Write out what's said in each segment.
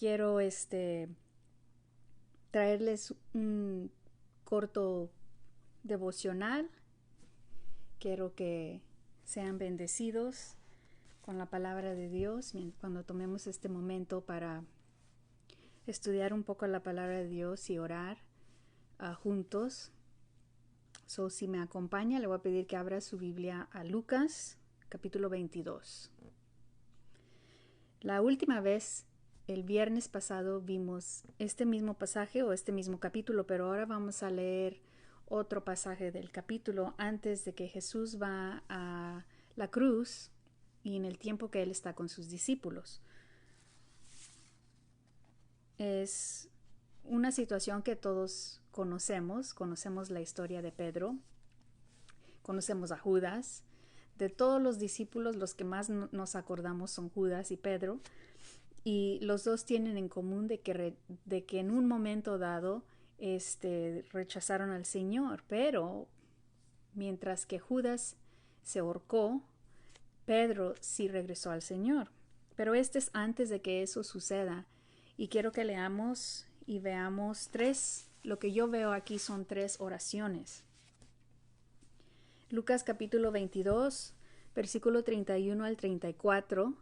quiero traerles un corto devocional. Quiero que sean bendecidos con la palabra de Dios cuando tomemos este momento para estudiar un poco la palabra de Dios y orar juntos. Si me acompaña, le voy a pedir que abra su Biblia a Lucas, capítulo 22. La última vez, el viernes pasado, vimos este mismo pasaje o este mismo capítulo, pero ahora vamos a leer otro pasaje del capítulo antes de que Jesús va a la cruz y en el tiempo que Él está con sus discípulos. Es una situación que todos conocemos la historia de Pedro, conocemos a Judas. De todos los discípulos, los que más nos acordamos son Judas y Pedro, y los dos tienen en común de que en un momento dado rechazaron al Señor, pero mientras que Judas se ahorcó, Pedro sí regresó al Señor. Pero es antes de que eso suceda, y quiero que leamos y veamos lo que yo veo aquí son 3 oraciones. Lucas capítulo 22, versículo 31 al 34,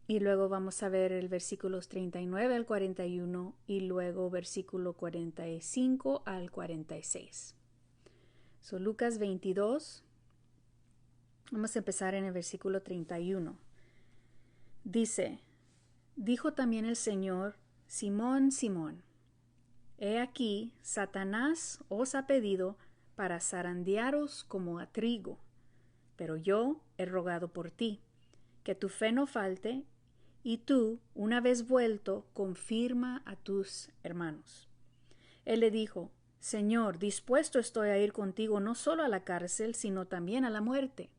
y luego vamos a ver el versículos 39 al 41 y luego versículo 45 al 46. Lucas 22, vamos a empezar en el versículo 31. Dice: dijo también el Señor: Simón, Simón, he aquí, Satanás os ha pedido para zarandearos como a trigo, pero yo he rogado por ti, que tu fe no falte, y tú, una vez vuelto, confirma a tus hermanos. Él le dijo: Señor, dispuesto estoy a ir contigo no solo a la cárcel, sino también a la muerte.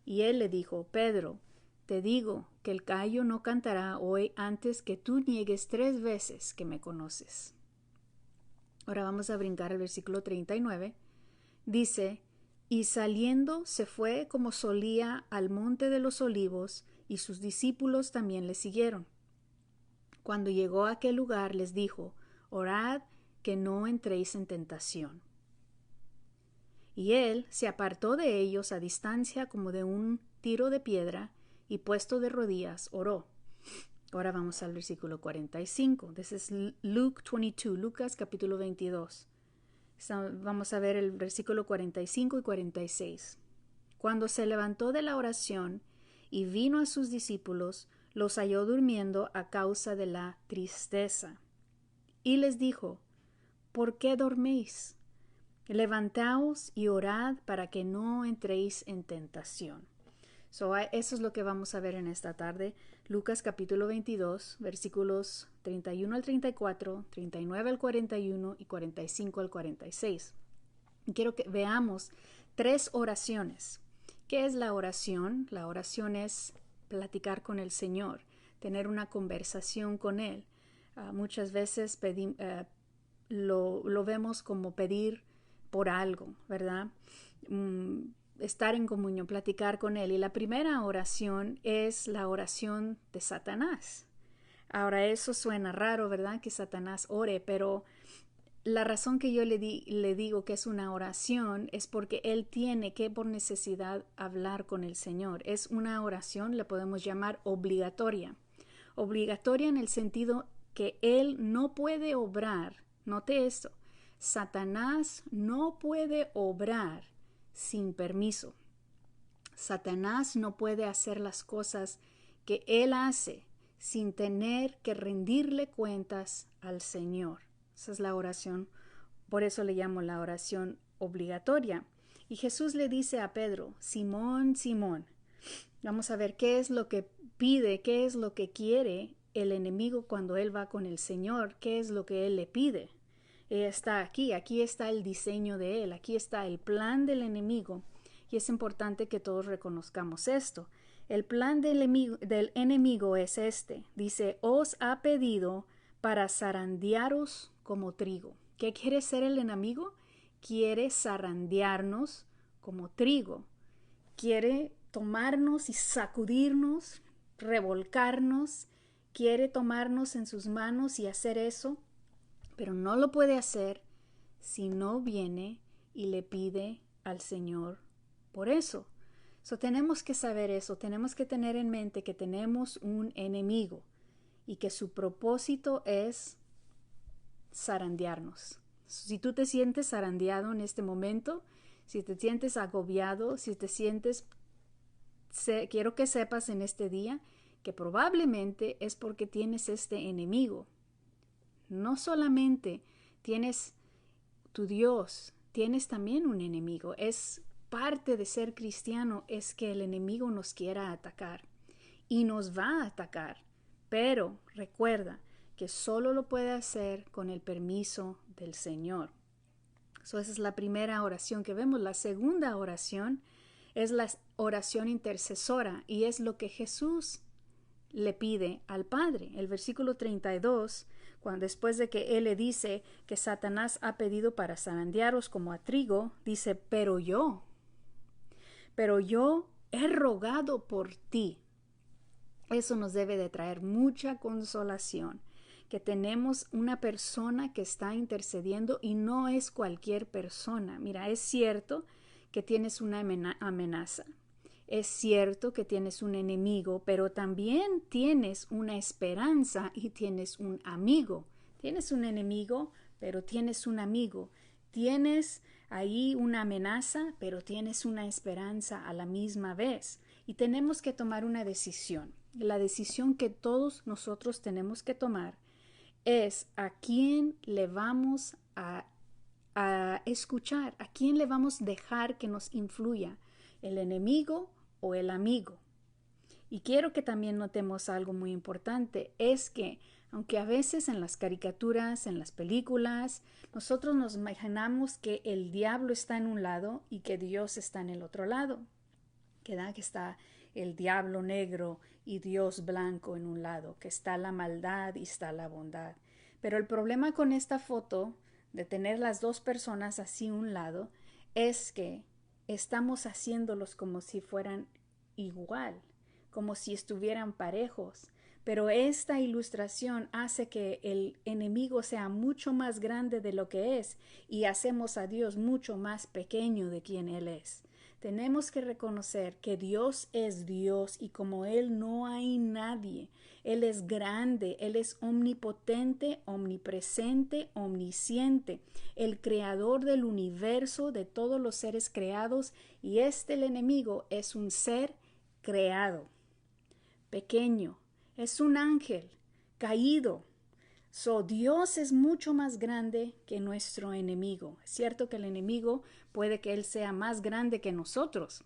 Y él le dijo: Pedro, te digo que el gallo no cantará hoy antes que tú niegues 3 veces que me conoces. Ahora vamos a brincar al versículo 39. Dice: y saliendo se fue como solía al monte de los olivos, y sus discípulos también le siguieron. Cuando llegó a aquel lugar les dijo: orad que no entréis en tentación. Y él se apartó de ellos a distancia como de un tiro de piedra, y puesto de rodillas oró. Ahora vamos al versículo 45. This is Luke 22, Lucas capítulo 22. Vamos a ver el versículo 45 y 46. Cuando se levantó de la oración y vino a sus discípulos, los halló durmiendo a causa de la tristeza. Y les dijo: ¿por qué dorméis? Levantaos y orad para que no entréis en tentación. Eso es lo que vamos a ver en esta tarde. Lucas capítulo 22, versículos 31 al 34, 39 al 41 y 45 al 46. Quiero que veamos 3 oraciones. ¿Qué es la oración? La oración es platicar con el Señor, tener una conversación con Él. Muchas veces lo vemos como pedir por algo, ¿verdad? Estar en comunión, platicar con Él. Y la primera oración es la oración de Satanás. Ahora, eso suena raro, ¿verdad? Que Satanás ore, pero la razón que yo le digo que es una oración es porque él tiene que por necesidad hablar con el Señor. Es una oración, le podemos llamar obligatoria. Obligatoria en el sentido que él no puede obrar. Note esto: Satanás no puede obrar sin permiso. Satanás no puede hacer las cosas que él hace sin tener que rendirle cuentas al Señor. Esa es la oración, por eso le llamo la oración obligatoria. Y Jesús le dice a Pedro: Simón, Simón. Vamos a ver qué es lo que pide, qué es lo que quiere el enemigo cuando él va con el Señor, qué es lo que él le pide. Está aquí está el diseño de él, aquí está el plan del enemigo, y es importante que todos reconozcamos esto. El plan del enemigo es dice: os ha pedido para zarandearos como trigo. ¿Qué quiere ser el enemigo? Quiere zarandearnos como trigo. Quiere tomarnos y sacudirnos, revolcarnos, quiere tomarnos en sus manos y hacer eso, pero no lo puede hacer si no viene y le pide al Señor por eso. Tenemos que saber eso, tenemos que tener en mente que tenemos un enemigo y que su propósito es zarandearnos. Si tú te sientes zarandeado en este momento, si te sientes agobiado, si te sientes, quiero que sepas en este día que probablemente es porque tienes este enemigo. No solamente tienes tu Dios, tienes también un enemigo. Es parte de ser cristiano, es que el enemigo nos quiera atacar y nos va a atacar. Pero recuerda que solo lo puede hacer con el permiso del Señor. Esa es la primera oración que vemos. La segunda oración es la oración intercesora y es lo que Jesús le pide al Padre. El versículo 32, después de que Él le dice que Satanás ha pedido para zarandearos como a trigo, dice, pero yo he rogado por ti. Eso nos debe de traer mucha consolación, que tenemos una persona que está intercediendo y no es cualquier persona. Mira, es cierto que tienes una amenaza, es cierto que tienes un enemigo, pero también tienes una esperanza y tienes un amigo. Tienes un enemigo, pero tienes un amigo. Tienes ahí una amenaza, pero tienes una esperanza a la misma vez. Y tenemos que tomar una decisión. La decisión que todos nosotros tenemos que tomar es a quién le vamos a escuchar, a quién le vamos a dejar que nos influya, el enemigo o el amigo. Y quiero que también notemos algo muy importante, es que aunque a veces en las caricaturas, en las películas, nosotros nos imaginamos que el diablo está en un lado y que Dios está en el otro lado. Que está el diablo negro y Dios blanco en un lado, que está la maldad y está la bondad. Pero el problema con esta foto, de tener las dos personas así a un lado, es que estamos haciéndolos como si fueran igual, como si estuvieran parejos. Pero esta ilustración hace que el enemigo sea mucho más grande de lo que es y hacemos a Dios mucho más pequeño de quien Él es. Tenemos que reconocer que Dios es Dios y como Él no hay nadie. Él es grande, Él es omnipotente, omnipresente, omnisciente, el creador del universo, de todos los seres creados, y el enemigo, es un ser creado, pequeño, es un ángel caído. Dios es mucho más grande que nuestro enemigo. Es cierto que el enemigo puede que él sea más grande que nosotros,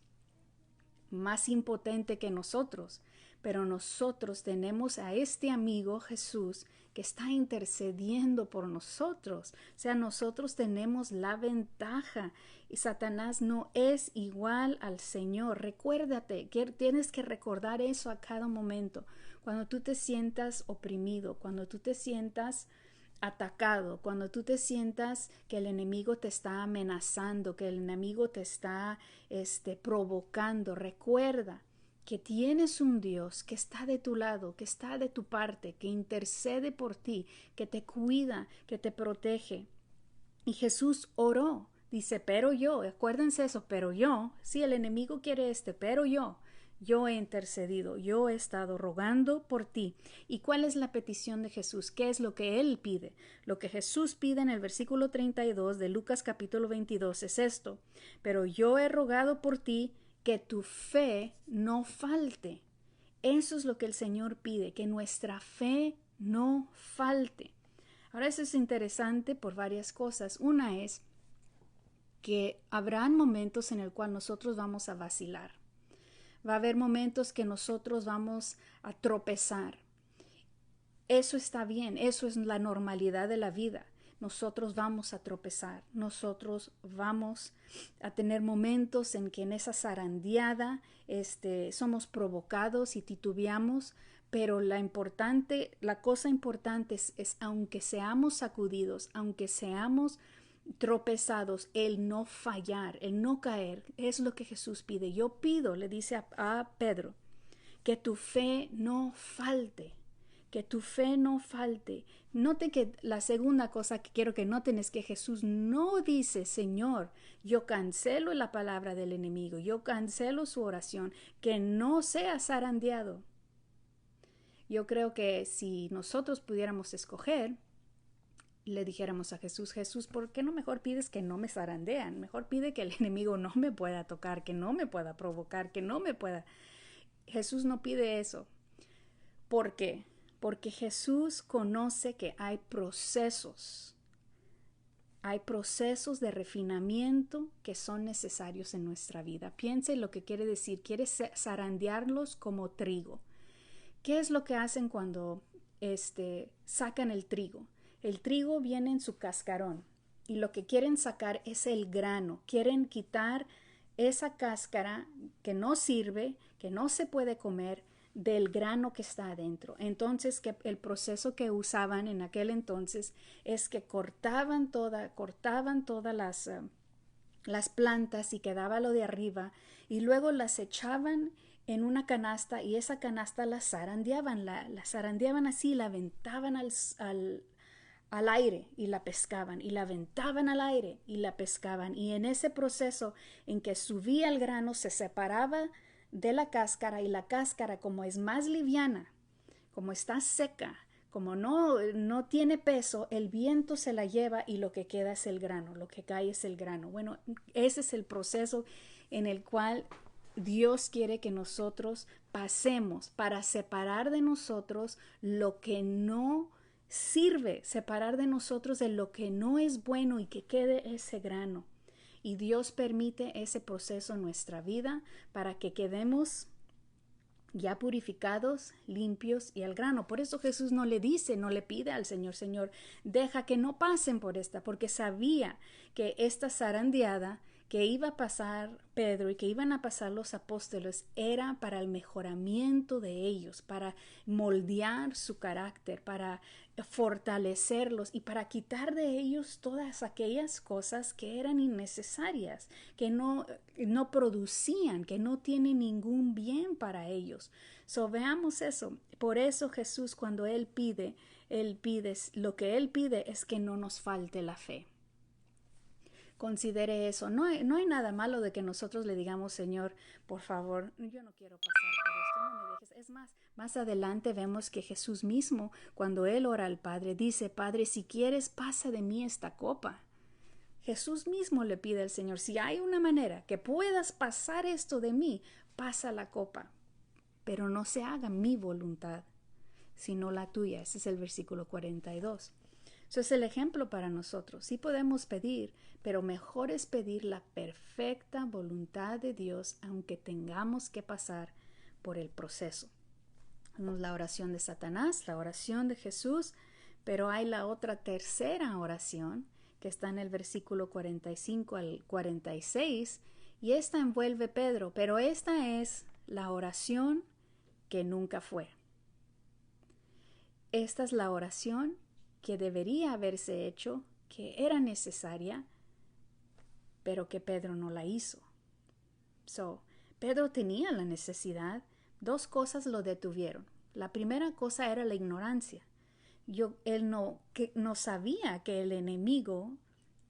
más impotente que nosotros, pero nosotros tenemos a este amigo Jesús que está intercediendo por nosotros. Nosotros tenemos la ventaja y Satanás no es igual al Señor. Recuérdate que tienes que recordar eso a cada momento. Cuando tú te sientas oprimido, cuando tú te sientas atacado, cuando tú te sientas que el enemigo te está amenazando, que el enemigo te está provocando, recuerda que tienes un Dios que está de tu lado, que está de tu parte, que intercede por ti, que te cuida, que te protege. Y Jesús oró, dice, pero yo, acuérdense eso, pero yo, sí, el enemigo quiere pero yo he intercedido, yo he estado rogando por ti. ¿Y cuál es la petición de Jesús? ¿Qué es lo que Él pide? Lo que Jesús pide en el versículo 32 de Lucas capítulo 22 es esto: pero yo he rogado por ti que tu fe no falte. Eso es lo que el Señor pide, que nuestra fe no falte. Ahora eso es interesante por varias cosas. Una es que habrán momentos en el cual nosotros vamos a vacilar. Va a haber momentos que nosotros vamos a tropezar. Eso está bien, eso es la normalidad de la vida. Nosotros vamos a tropezar, nosotros vamos a tener momentos en que en esa zarandeada somos provocados y titubeamos, pero la cosa importante es aunque seamos sacudidos, aunque seamos tropezados, el no fallar, el no caer, es lo que Jesús pide. Yo pido, le dice a Pedro, que tu fe no falte, que tu fe no falte. Note que la segunda cosa que quiero que noten es que Jesús no dice, Señor, yo cancelo la palabra del enemigo, yo cancelo su oración, que no sea zarandeado. Yo creo que si nosotros pudiéramos escoger, le dijéramos a Jesús, Jesús, ¿por qué no mejor pides que no me zarandean? Mejor pide que el enemigo no me pueda tocar, que no me pueda provocar, que no me pueda... Jesús no pide eso. ¿Por qué? Porque Jesús conoce que hay procesos de refinamiento que son necesarios en nuestra vida. Piense lo que quiere decir. Quiere zarandearlos como trigo. ¿Qué es lo que hacen cuando sacan el trigo? El trigo viene en su cascarón y lo que quieren sacar es el grano. Quieren quitar esa cáscara que no sirve, que no se puede comer, del grano que está adentro. Entonces, el proceso que usaban en aquel entonces es que cortaban todas las plantas y quedaba lo de arriba y luego las echaban en una canasta y esa canasta la zarandeaban, la zarandeaban así, la aventaban al aire y la pescaban y la aventaban al aire y la pescaban y en ese proceso en que subía el grano se separaba de la cáscara y la cáscara como es más liviana, como está seca, como no tiene peso, el viento se la lleva y lo que queda es el grano, lo que cae es el grano. Bueno, ese es el proceso en el cual Dios quiere que nosotros pasemos para separar de nosotros lo que no sirve, separar de nosotros de lo que no es bueno y que quede ese grano. Y Dios permite ese proceso en nuestra vida para que quedemos ya purificados, limpios y al grano. Por eso Jesús no le pide al Señor, Señor, deja que no pasen por esta, porque sabía que esta zarandeada que iba a pasar Pedro y que iban a pasar los apóstoles era para el mejoramiento de ellos, para moldear su carácter, para fortalecerlos y para quitar de ellos todas aquellas cosas que eran innecesarias, que no producían, que no tienen ningún bien para ellos. Veamos eso. Por eso Jesús cuando lo que Él pide es que no nos falte la fe. Considere eso. No hay nada malo de que nosotros le digamos, Señor, por favor, yo no quiero pasar por esto, no me dejes. Es más adelante vemos que Jesús mismo, cuando Él ora al Padre, dice, Padre, si quieres, pasa de mí esta copa. Jesús mismo le pide al Señor, si hay una manera que puedas pasar esto de mí, pasa la copa, pero no se haga mi voluntad, sino la tuya. Ese es el versículo 42. Eso es el ejemplo para nosotros. Sí podemos pedir, pero mejor es pedir la perfecta voluntad de Dios, aunque tengamos que pasar por el proceso. La oración de Satanás, la oración de Jesús, pero hay la otra tercera oración que está en el versículo 45 al 46 y esta envuelve Pedro, pero esta es la oración que nunca fue. Esta es la oración que debería haberse hecho, que era necesaria, pero que Pedro no la hizo. Pedro tenía la necesidad. Dos cosas lo detuvieron. La primera cosa era la ignorancia. Él no sabía que el enemigo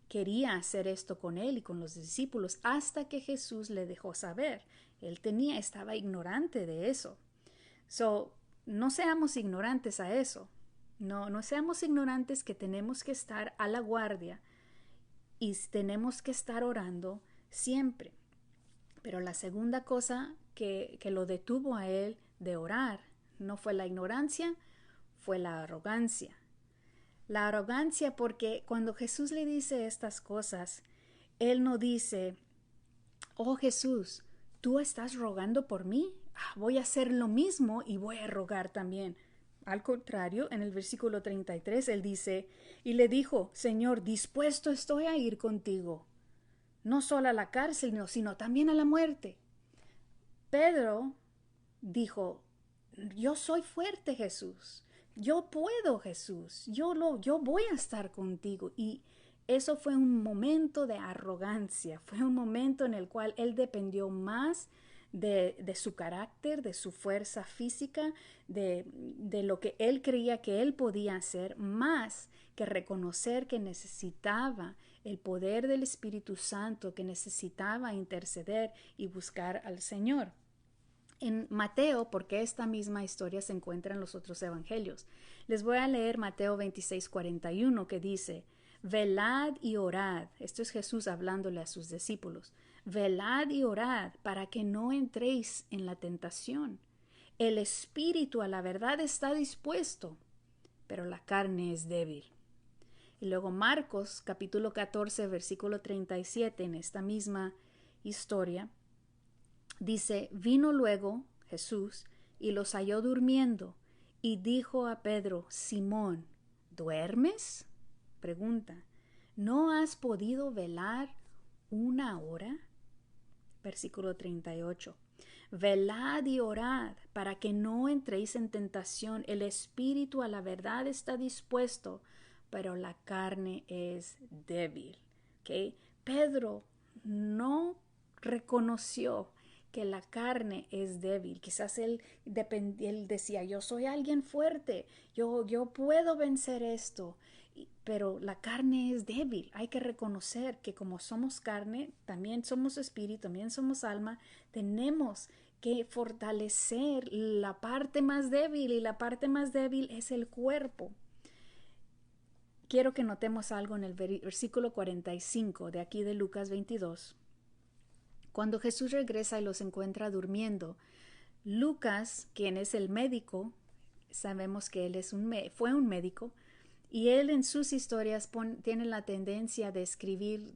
quería hacer esto con él y con los discípulos hasta que Jesús le dejó saber. Estaba ignorante de eso. No seamos ignorantes a eso. No seamos ignorantes que tenemos que estar a la guardia y tenemos que estar orando siempre. Pero la segunda cosa que lo detuvo a él de orar no fue la ignorancia, fue la arrogancia. La arrogancia porque cuando Jesús le dice estas cosas, él no dice, oh Jesús, ¿tú estás rogando por mí? Voy a hacer lo mismo y voy a rogar también. Al contrario, en el versículo 33, él dice, y le dijo, Señor, dispuesto estoy a ir contigo, no solo a la cárcel, sino también a la muerte. Pedro dijo, yo soy fuerte, Jesús, yo puedo, Jesús, yo voy a estar contigo. Y eso fue un momento de arrogancia, fue un momento en el cual él dependió más de su carácter, de su fuerza física, de lo que él creía que él podía hacer, más que reconocer que necesitaba el poder del Espíritu Santo, que necesitaba interceder y buscar al Señor. En Mateo, porque esta misma historia se encuentra en los otros evangelios. Les voy a leer Mateo 26:41, que dice: velad y orad. Esto es Jesús hablándole a sus discípulos. Velad y orad para que no entréis en la tentación. El espíritu a la verdad está dispuesto, pero la carne es débil. Y luego Marcos capítulo 14 versículo 37, en esta misma historia, dice: vino luego Jesús y los halló durmiendo y dijo a Pedro: Simón, ¿duermes? Pregunta: ¿no has podido velar una hora? Versículo 38. Velad y orad para que no entréis en tentación. El espíritu a la verdad está dispuesto, pero la carne es débil. ¿Okay? Pedro no reconoció que la carne es débil. Quizás él decía: yo soy alguien fuerte, yo puedo vencer esto, pero la carne es débil. Hay que reconocer que como somos carne, también somos espíritu, también somos alma. Tenemos que fortalecer la parte más débil, y la parte más débil es el cuerpo. Quiero que notemos algo en el versículo 45 de aquí de Lucas 22. Cuando Jesús regresa y los encuentra durmiendo, Lucas, quien es el médico, sabemos que él fue un médico, y él en sus historias tiene la tendencia de escribir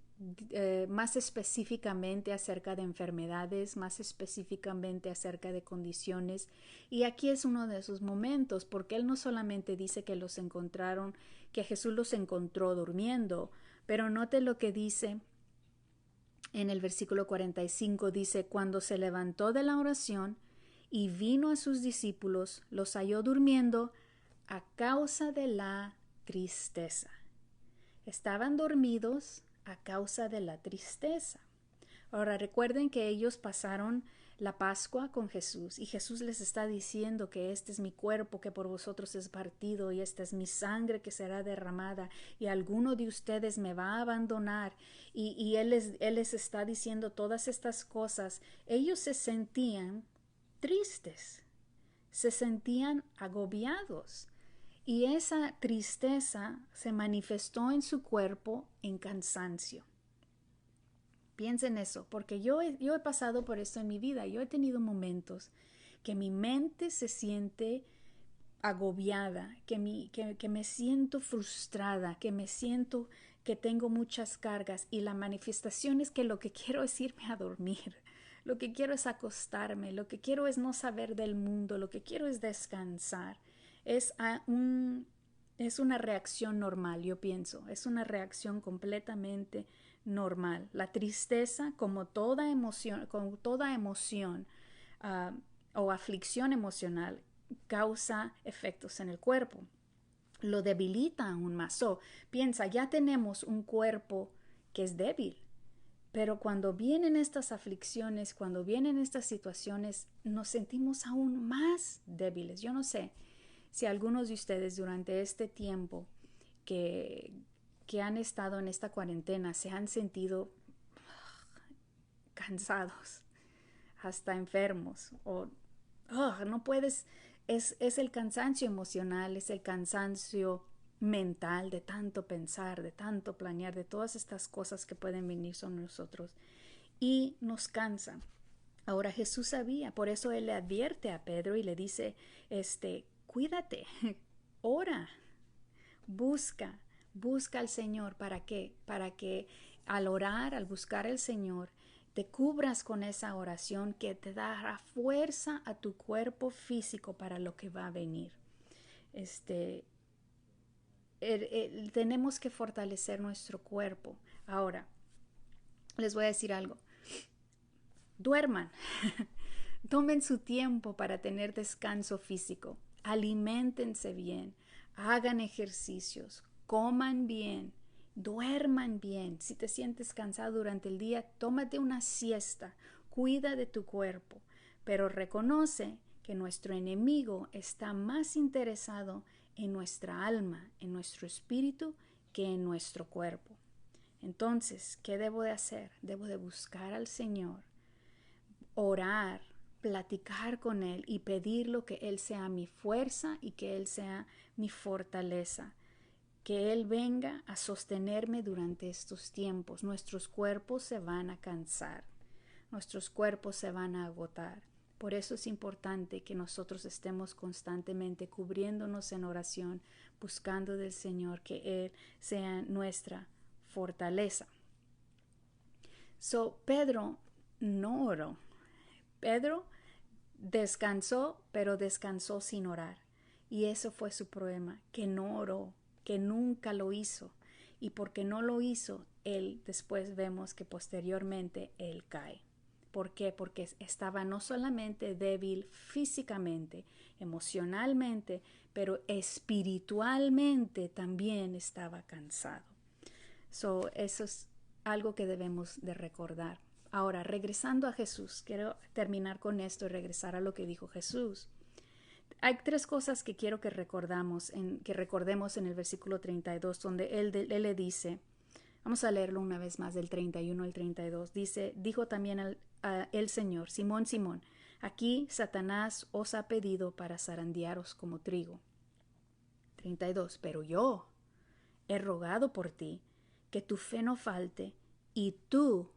más específicamente acerca de enfermedades, más específicamente acerca de condiciones. Y aquí es uno de esos momentos, porque él no solamente dice que que Jesús los encontró durmiendo, pero note lo que dice en el versículo 45. Dice: cuando se levantó de la oración y vino a sus discípulos, los halló durmiendo a causa de la tristeza. Estaban dormidos a causa de la tristeza. Ahora recuerden que ellos pasaron la Pascua con Jesús, y Jesús les está diciendo que este es mi cuerpo que por vosotros es partido, y esta es mi sangre que será derramada, y alguno de ustedes me va a abandonar. Y él les está diciendo todas estas cosas. Ellos se sentían tristes, se sentían agobiados, y esa tristeza se manifestó en su cuerpo en cansancio. Piensen eso, porque yo he pasado por esto en mi vida. Yo he tenido momentos que mi mente se siente agobiada, que me siento frustrada, que me siento que tengo muchas cargas, y la manifestación es que lo que quiero es irme a dormir, lo que quiero es acostarme, lo que quiero es no saber del mundo, lo que quiero es descansar. Es una reacción normal, yo pienso, es una reacción completamente normal. La tristeza, como toda emoción, o aflicción emocional, causa efectos en el cuerpo, lo debilita aún más. Piensa, ya tenemos un cuerpo que es débil, pero cuando vienen estas aflicciones, cuando vienen estas situaciones, nos sentimos aún más débiles. Yo no sé si algunos de ustedes durante este tiempo que han estado en esta cuarentena se han sentido cansados, hasta enfermos, o no puedes, es el cansancio emocional, es el cansancio mental de tanto pensar, de tanto planear, de todas estas cosas que pueden venir sobre nosotros, y nos cansan. Ahora Jesús sabía, por eso él le advierte a Pedro y le dice: cuídate, ora, busca al Señor. ¿Para qué? Para que al orar, al buscar al Señor, te cubras con esa oración que te dará fuerza a tu cuerpo físico para lo que va a venir. Tenemos que fortalecer nuestro cuerpo. Ahora, les voy a decir algo. Duerman. Tomen su tiempo para tener descanso físico. Aliméntense bien. Hagan ejercicios. Coman bien. Duerman bien. Si te sientes cansado durante el día, tómate una siesta. Cuida de tu cuerpo. pero reconoce que nuestro enemigo está más interesado en nuestra alma, en nuestro espíritu, que en nuestro cuerpo. Entonces, ¿qué debo de hacer? Debo de buscar al Señor, orar, platicar con Él y pedirlo que Él sea mi fuerza y que Él sea mi fortaleza. Que Él venga a sostenerme durante estos tiempos. Nuestros cuerpos se van a cansar, nuestros cuerpos se van a agotar. Por eso es importante que nosotros estemos constantemente cubriéndonos en oración, buscando del Señor que Él sea nuestra fortaleza. Pedro no oró. Pedro descansó, pero descansó sin orar. Y eso fue su problema, que no oró, que nunca lo hizo. Y porque no lo hizo, él después vemos que posteriormente él cae. ¿Por qué? Porque estaba no solamente débil físicamente, emocionalmente, pero espiritualmente también estaba cansado. Eso es algo que debemos de recordar. Ahora, regresando a Jesús, quiero terminar con esto y regresar a lo que dijo Jesús. Hay tres cosas que quiero que recordemos en el versículo 32, donde él le dice, vamos a leerlo una vez más del 31 al 32, dijo también el Señor, Simón, Simón, aquí Satanás os ha pedido para zarandearos como trigo. 32, pero yo he rogado por ti, que tu fe no falte, y tú,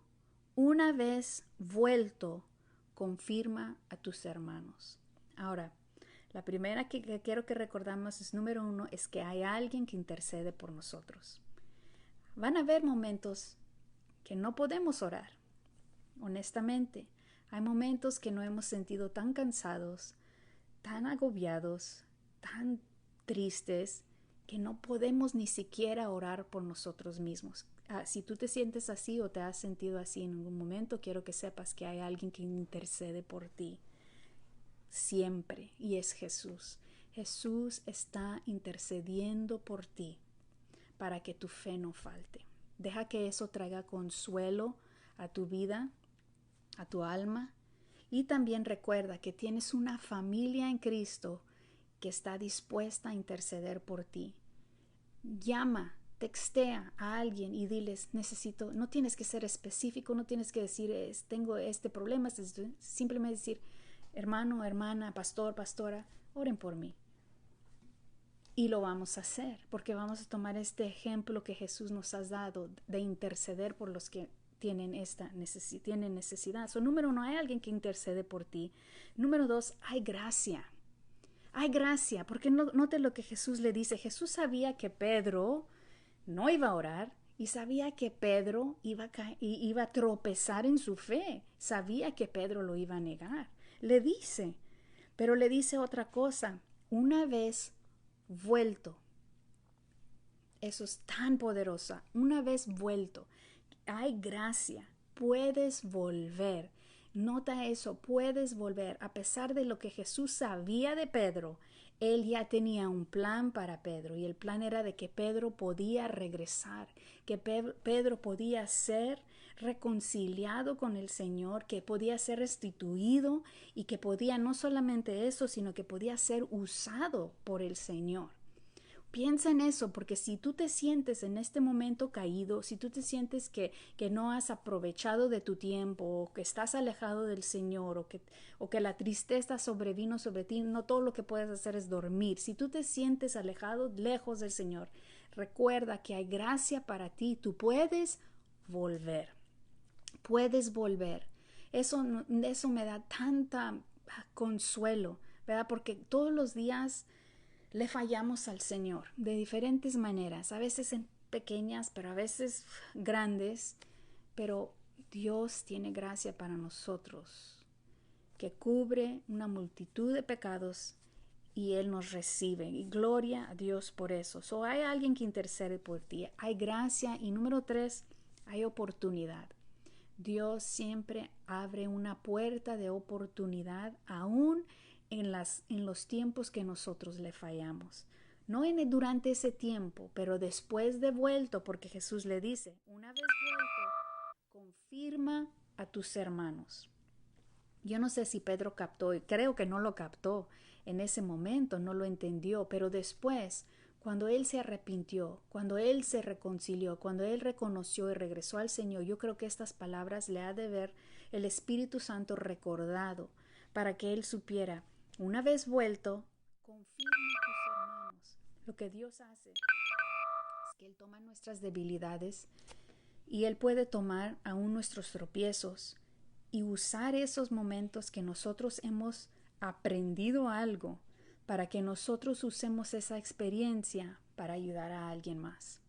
una vez vuelto, confirma a tus hermanos. Ahora, la primera que quiero que recordamos es, número 1, es que hay alguien que intercede por nosotros. Van a haber momentos que no podemos orar, honestamente. Hay momentos que nos hemos sentido tan cansados, tan agobiados, tan tristes, que no podemos ni siquiera orar por nosotros mismos. Si tú te sientes así o te has sentido así en algún momento, quiero que sepas que hay alguien que intercede por ti siempre, y es Jesús. Jesús está intercediendo por ti para que tu fe no falte. Deja que eso traiga consuelo a tu vida, a tu alma, y también recuerda que tienes una familia en Cristo que está dispuesta a interceder por ti. Llama, textea a alguien y diles, necesito, no tienes que ser específico, no tienes que decir, tengo este problema, simplemente decir, hermano, hermana, pastor, pastora, oren por mí. Y lo vamos a hacer, porque vamos a tomar este ejemplo que Jesús nos ha dado de interceder por los que tienen necesidad. Número 1, hay alguien que intercede por ti. Número 2, hay gracia. Hay gracia, porque note lo que Jesús le dice. Jesús sabía que Pedro no iba a orar y sabía que Pedro iba a tropezar en su fe. Sabía que Pedro lo iba a negar. Le dice, pero le dice otra cosa. Una vez vuelto, eso es tan poderosa. Una vez vuelto, hay gracia. Puedes volver. Nota eso, puedes volver. A pesar de lo que Jesús sabía de Pedro, él ya tenía un plan para Pedro, y el plan era de que Pedro podía regresar, que Pedro podía ser reconciliado con el Señor, que podía ser restituido y que podía no solamente eso, sino que podía ser usado por el Señor. Piensa en eso, porque si tú te sientes en este momento caído, si tú te sientes que no has aprovechado de tu tiempo, o que estás alejado del Señor, o que la tristeza sobrevino sobre ti, no todo lo que puedes hacer es dormir. Si tú te sientes alejado, lejos del Señor, recuerda que hay gracia para ti. Tú puedes volver. Puedes volver. Eso me da tanta consuelo, ¿verdad? Porque todos los días le fallamos al Señor de diferentes maneras, a veces en pequeñas, pero a veces grandes, pero Dios tiene gracia para nosotros, que cubre una multitud de pecados y Él nos recibe, y gloria a Dios por eso. Hay alguien que intercede por ti, hay gracia, y número 3, hay oportunidad. Dios siempre abre una puerta de oportunidad aún en los tiempos que nosotros le fallamos. No durante ese tiempo, pero después de vuelto, porque Jesús le dice, una vez vuelto, confirma a tus hermanos. Yo no sé si Pedro captó, y creo que no lo captó en ese momento, no lo entendió, pero después, cuando él se arrepintió, cuando él se reconcilió, cuando él reconoció y regresó al Señor, yo creo que estas palabras le ha de ver el Espíritu Santo recordado para que él supiera, una vez vuelto, confirma a tus hermanos. Lo que Dios hace es que Él toma nuestras debilidades y Él puede tomar aún nuestros tropiezos y usar esos momentos que nosotros hemos aprendido algo para que nosotros usemos esa experiencia para ayudar a alguien más.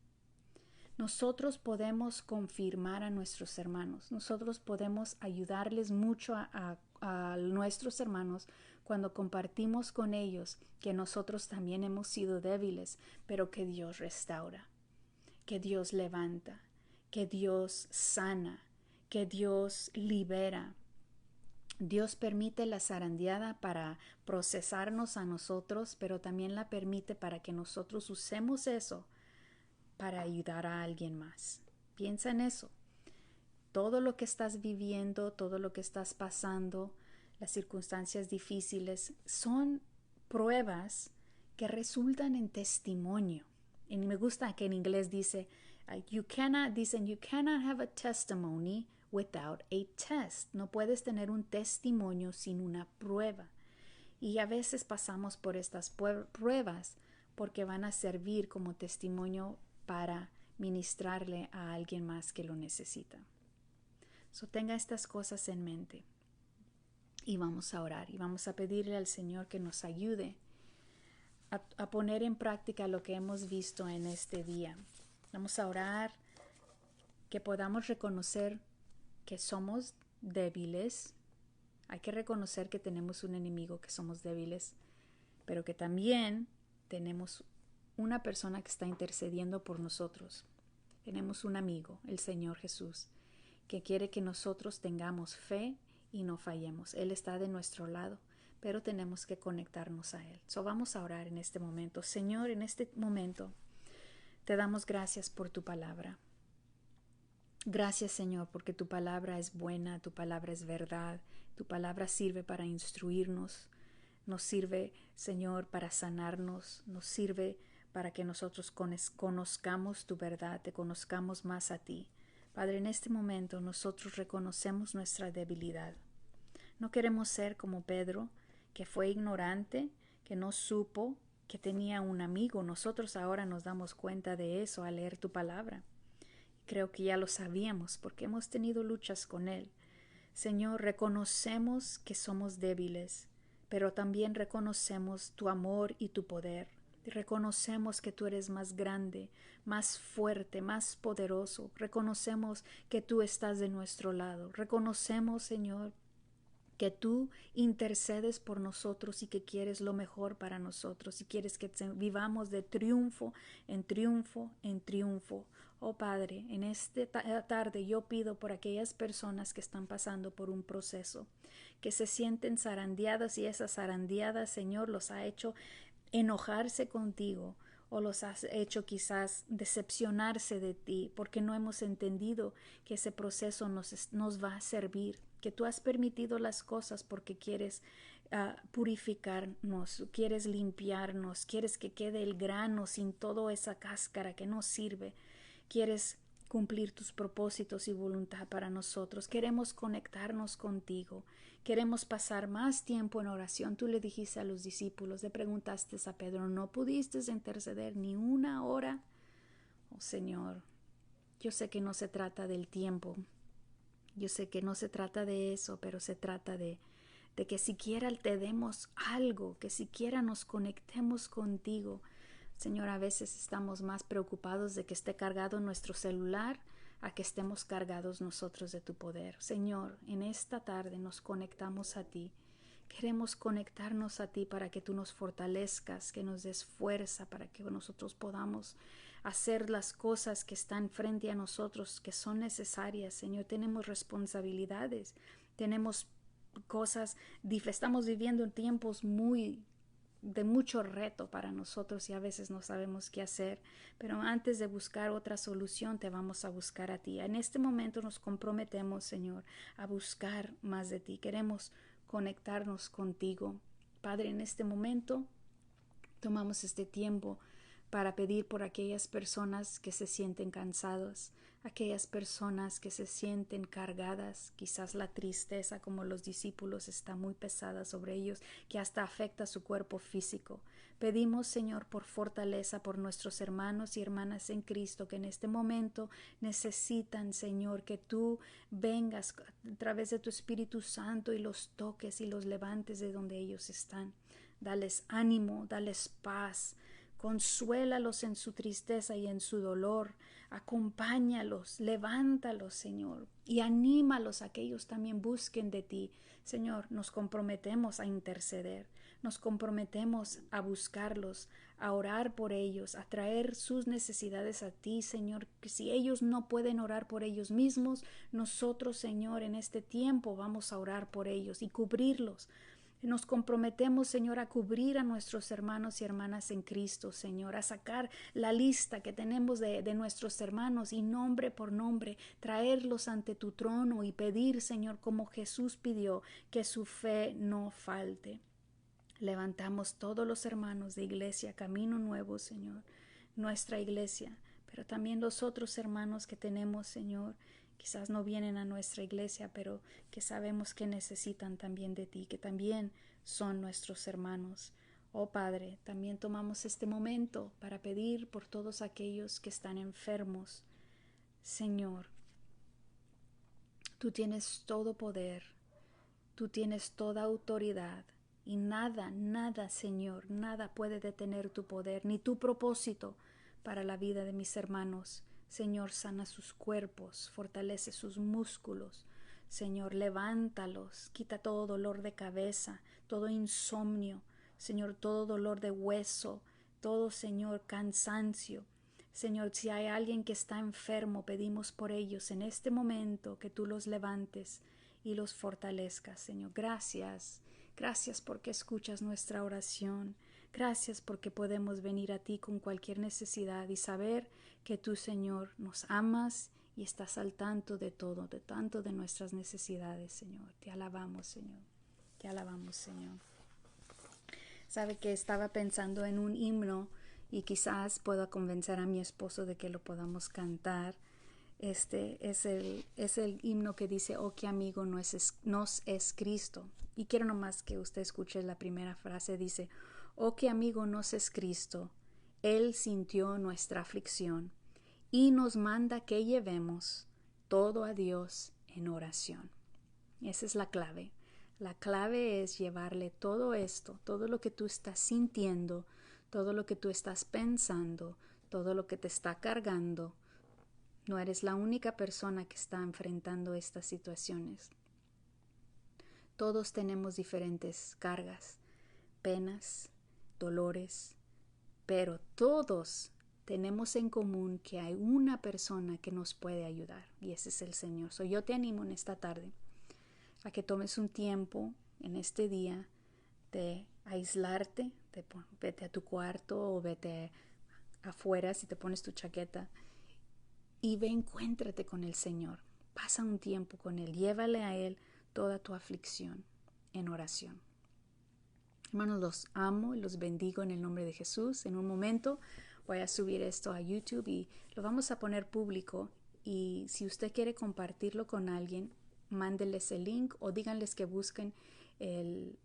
Nosotros podemos confirmar a nuestros hermanos, nosotros podemos ayudarles mucho a nuestros hermanos cuando compartimos con ellos que nosotros también hemos sido débiles, pero que Dios restaura, que Dios levanta, que Dios sana, que Dios libera. Dios permite la zarandeada para procesarnos a nosotros, pero también la permite para que nosotros usemos eso para ayudar a alguien más. Piensa en eso. Todo lo que estás viviendo, todo lo que estás pasando, las circunstancias difíciles, son pruebas que resultan en testimonio. Y me gusta que en inglés dice, you cannot have a testimony without a test. No puedes tener un testimonio sin una prueba. Y a veces pasamos por estas pruebas porque van a servir como testimonio para ministrarle a alguien más que lo necesita. So, tenga estas cosas en mente y vamos a orar y vamos a pedirle al Señor que nos ayude a poner en práctica lo que hemos visto en este día. Vamos a orar que podamos reconocer que somos débiles. Hay que reconocer que tenemos un enemigo, que somos débiles, pero que también tenemos una persona que está intercediendo por nosotros. Tenemos un amigo, el Señor Jesús, que quiere que nosotros tengamos fe y no fallemos. Él está de nuestro lado, pero tenemos que conectarnos a Él. So vamos a orar en este momento. Señor, en este momento te damos gracias por tu palabra. Gracias, Señor, porque tu palabra es buena, tu palabra es verdad, tu palabra sirve para instruirnos, nos sirve, Señor, para sanarnos, nos sirve para que nosotros conozcamos tu verdad, te conozcamos más a ti. Padre, en este momento nosotros reconocemos nuestra debilidad. No queremos ser como Pedro, que fue ignorante, que no supo que tenía un amigo. Nosotros ahora nos damos cuenta de eso al leer tu palabra. Creo que ya lo sabíamos porque hemos tenido luchas con Él. Señor, reconocemos que somos débiles, pero también reconocemos tu amor y tu poder. Reconocemos que tú eres más grande, más fuerte, más poderoso. Reconocemos que tú estás de nuestro lado. Reconocemos, Señor, que tú intercedes por nosotros y que quieres lo mejor para nosotros y quieres que vivamos de triunfo en triunfo en triunfo. Oh Padre, en esta tarde yo pido por aquellas personas que están pasando por un proceso, que se sienten zarandeadas y esas zarandeadas, Señor, los ha hecho enojarse contigo o los has hecho quizás decepcionarse de ti porque no hemos entendido que ese proceso nos va a servir, que tú has permitido las cosas porque quieres purificarnos, quieres limpiarnos, quieres que quede el grano sin toda esa cáscara que no sirve, quieres cumplir tus propósitos y voluntad para nosotros. Queremos conectarnos contigo. Queremos pasar más tiempo en oración. Tú le dijiste a los discípulos, le preguntaste a Pedro, ¿no pudiste interceder ni una hora? Oh Señor, yo sé que no se trata del tiempo. Yo sé que no se trata de eso, pero se trata de que siquiera te demos algo, que siquiera nos conectemos contigo. Señor, a veces estamos más preocupados de que esté cargado nuestro celular a que estemos cargados nosotros de tu poder. Señor, en esta tarde nos conectamos a ti. Queremos conectarnos a ti para que tú nos fortalezcas, que nos des fuerza para que nosotros podamos hacer las cosas que están frente a nosotros, que son necesarias. Señor, tenemos responsabilidades, tenemos cosas, estamos viviendo en tiempos muy de mucho reto para nosotros y a veces no sabemos qué hacer, pero antes de buscar otra solución te vamos a buscar a ti. En este momento nos comprometemos, Señor, a buscar más de ti. Queremos conectarnos contigo. Padre, en este momento tomamos este tiempo para pedir por aquellas personas que se sienten cansados, aquellas personas que se sienten cargadas, quizás la tristeza como los discípulos está muy pesada sobre ellos, que hasta afecta su cuerpo físico. Pedimos, Señor, por fortaleza por nuestros hermanos y hermanas en Cristo que en este momento necesitan, Señor, que tú vengas a través de tu Espíritu Santo y los toques y los levantes de donde ellos están. Dales ánimo, dales paz, consuélalos en su tristeza y en su dolor, acompáñalos, levántalos, Señor, y anímalos a que ellos también busquen de ti. Señor, nos comprometemos a interceder, nos comprometemos a buscarlos, a orar por ellos, a traer sus necesidades a ti, Señor, que si ellos no pueden orar por ellos mismos, nosotros, Señor, en este tiempo vamos a orar por ellos y cubrirlos. Nos comprometemos, Señor, a cubrir a nuestros hermanos y hermanas en Cristo, Señor, a sacar la lista que tenemos de nuestros hermanos y nombre por nombre, traerlos ante tu trono y pedir, Señor, como Jesús pidió, que su fe no falte. Levantamos todos los hermanos de Iglesia Camino Nuevo, Señor, nuestra iglesia, pero también los otros hermanos que tenemos, Señor, quizás no vienen a nuestra iglesia, pero que sabemos que necesitan también de ti, que también son nuestros hermanos. Oh Padre, también tomamos este momento para pedir por todos aquellos que están enfermos. Señor, tú tienes todo poder, tú tienes toda autoridad y nada, Señor, nada puede detener tu poder ni tu propósito para la vida de mis hermanos. Señor, sana sus cuerpos, fortalece sus músculos. Señor, levántalos, quita todo dolor de cabeza, todo insomnio, Señor, todo dolor de hueso, todo, Señor, cansancio. Señor, si hay alguien que está enfermo, pedimos por ellos en este momento que tú los levantes y los fortalezcas, Señor. Gracias, gracias porque escuchas nuestra oración. Gracias porque podemos venir a ti con cualquier necesidad y saber que tú, Señor, nos amas y estás al tanto de todo, de tanto de nuestras necesidades, Señor. Te alabamos, Señor. Te alabamos, Señor. Sabe que estaba pensando en un himno y quizás pueda convencer a mi esposo de que lo podamos cantar. Este es el himno que dice, oh, qué amigo nos es Cristo. Y quiero nomás que usted escuche la primera frase, dice, oh, qué amigo nos es Cristo. Él sintió nuestra aflicción y nos manda que llevemos todo a Dios en oración. Esa es la clave. La clave es llevarle todo esto, todo lo que tú estás sintiendo, todo lo que tú estás pensando, todo lo que te está cargando. No eres la única persona que está enfrentando estas situaciones. Todos tenemos diferentes cargas, penas, dolores, pero todos tenemos en común que hay una persona que nos puede ayudar y ese es el Señor. Yo te animo en esta tarde a que tomes un tiempo en este día de aislarte, vete a tu cuarto o vete afuera si te pones tu chaqueta y encuéntrate con el Señor. Pasa un tiempo con Él, llévale a Él toda tu aflicción en oración. Hermanos, los amo y los bendigo en el nombre de Jesús. En un momento voy a subir esto a YouTube y lo vamos a poner público y si usted quiere compartirlo con alguien, mándeles el link o díganles que busquen el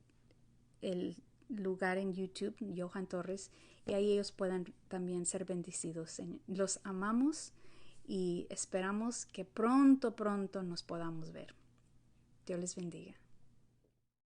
lugar en YouTube, Johan Torres, y ahí ellos puedan también ser bendecidos. Los amamos y esperamos que pronto nos podamos ver. Dios les bendiga.